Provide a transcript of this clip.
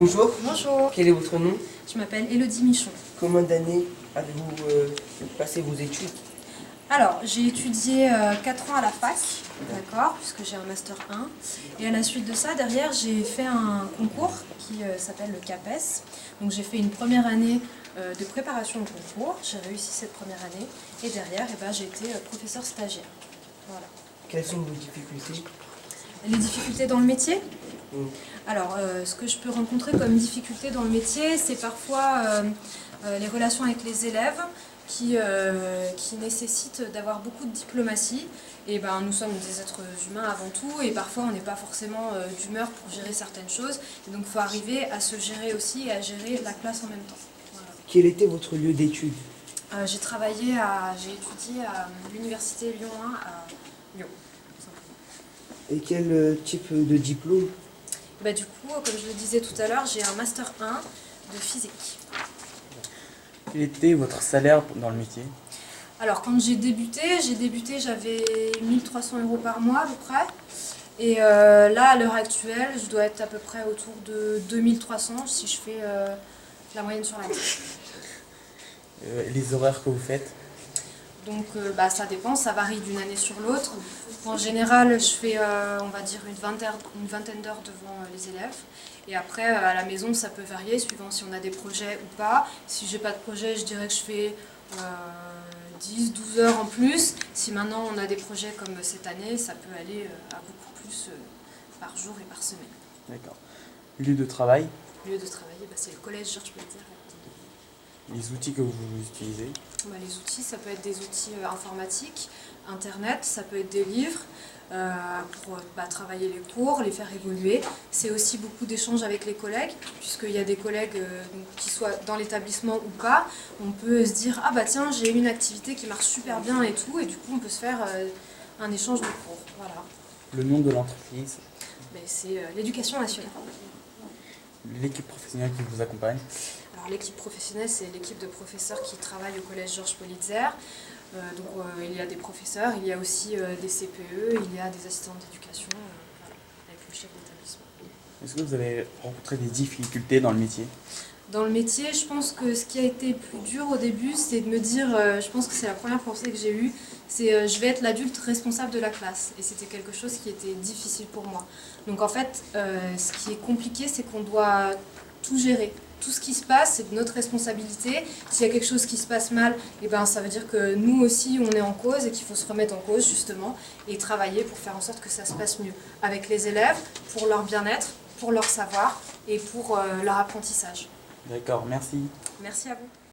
Bonjour, Bonjour, quel est votre nom? je m'appelle Élodie Michon. Combien d'années avez-vous passé vos études? Alors, j'ai étudié 4 ans à la fac, d'accord, puisque j'ai un master 1. Et à la suite de ça, derrière, j'ai fait un concours qui s'appelle le CAPES. Donc j'ai fait une première année de préparation au concours, j'ai réussi cette première année. Et derrière, j'ai été professeur stagiaire. Voilà. Quelles sont vos difficultés? Les difficultés dans le métier? Mm. Alors, ce que je peux rencontrer comme difficulté dans le métier, c'est parfois les relations avec les élèves qui nécessitent d'avoir beaucoup de diplomatie. Et nous sommes des êtres humains avant tout, et parfois on n'est pas forcément d'humeur pour gérer certaines choses. Et donc il faut arriver à se gérer aussi et à gérer la classe en même temps. Voilà. Quel était votre lieu d'études? J'ai étudié à l'université Lyon 1 à Lyon. Et quel type de diplôme? Du coup, comme je le disais tout à l'heure, j'ai un master 1 de physique. Quel était votre salaire dans le métier? Alors quand j'ai débuté, j'avais 1300 € par mois à peu près. Et là, à l'heure actuelle, je dois être à peu près autour de 2300 si je fais la moyenne sur l'année. Les horaires que vous faites? Donc ça dépend, ça varie d'une année sur l'autre. En général, je fais on va dire une vingtaine d'heures devant les élèves. Et après, à la maison, ça peut varier suivant si on a des projets ou pas. Si j'ai pas de projet, je dirais que je fais 10-12 heures en plus. Si maintenant on a des projets comme cette année, ça peut aller à beaucoup plus par jour et par semaine. D'accord. Lieu de travail? Lieu de travail, c'est le collège Georges Peletier. Les outils que vous utilisez? Les outils, ça peut être des outils informatiques, internet, ça peut être des livres pour travailler les cours, les faire évoluer. C'est aussi beaucoup d'échanges avec les collègues, puisqu'il y a des collègues qui soient dans l'établissement ou pas. On peut se dire, ah bah tiens, j'ai une activité qui marche super bien et tout, et du coup on peut se faire un échange de cours. Voilà. Le nom de l'entreprise? C'est l'éducation nationale. L'équipe professionnelle qui vous accompagne? Alors l'équipe professionnelle, c'est l'équipe de professeurs qui travaillent au collège Georges Peletier. Il y a des professeurs, il y a aussi des CPE, il y a des assistants d'éducation avec le chef d'établissement. Est-ce que vous avez rencontré des difficultés dans le métier? Dans le métier, je pense que ce qui a été plus dur au début, c'est de me dire, je pense que c'est la première pensée que j'ai eue, c'est je vais être l'adulte responsable de la classe. Et c'était quelque chose qui était difficile pour moi. Donc en fait, ce qui est compliqué, c'est qu'on doit tout gérer. Tout ce qui se passe, c'est de notre responsabilité. S'il y a quelque chose qui se passe mal, ça veut dire que nous aussi, on est en cause et qu'il faut se remettre en cause, justement, et travailler pour faire en sorte que ça se passe mieux. Avec les élèves, pour leur bien-être, pour leur savoir et pour leur apprentissage. D'accord, merci. Merci à vous.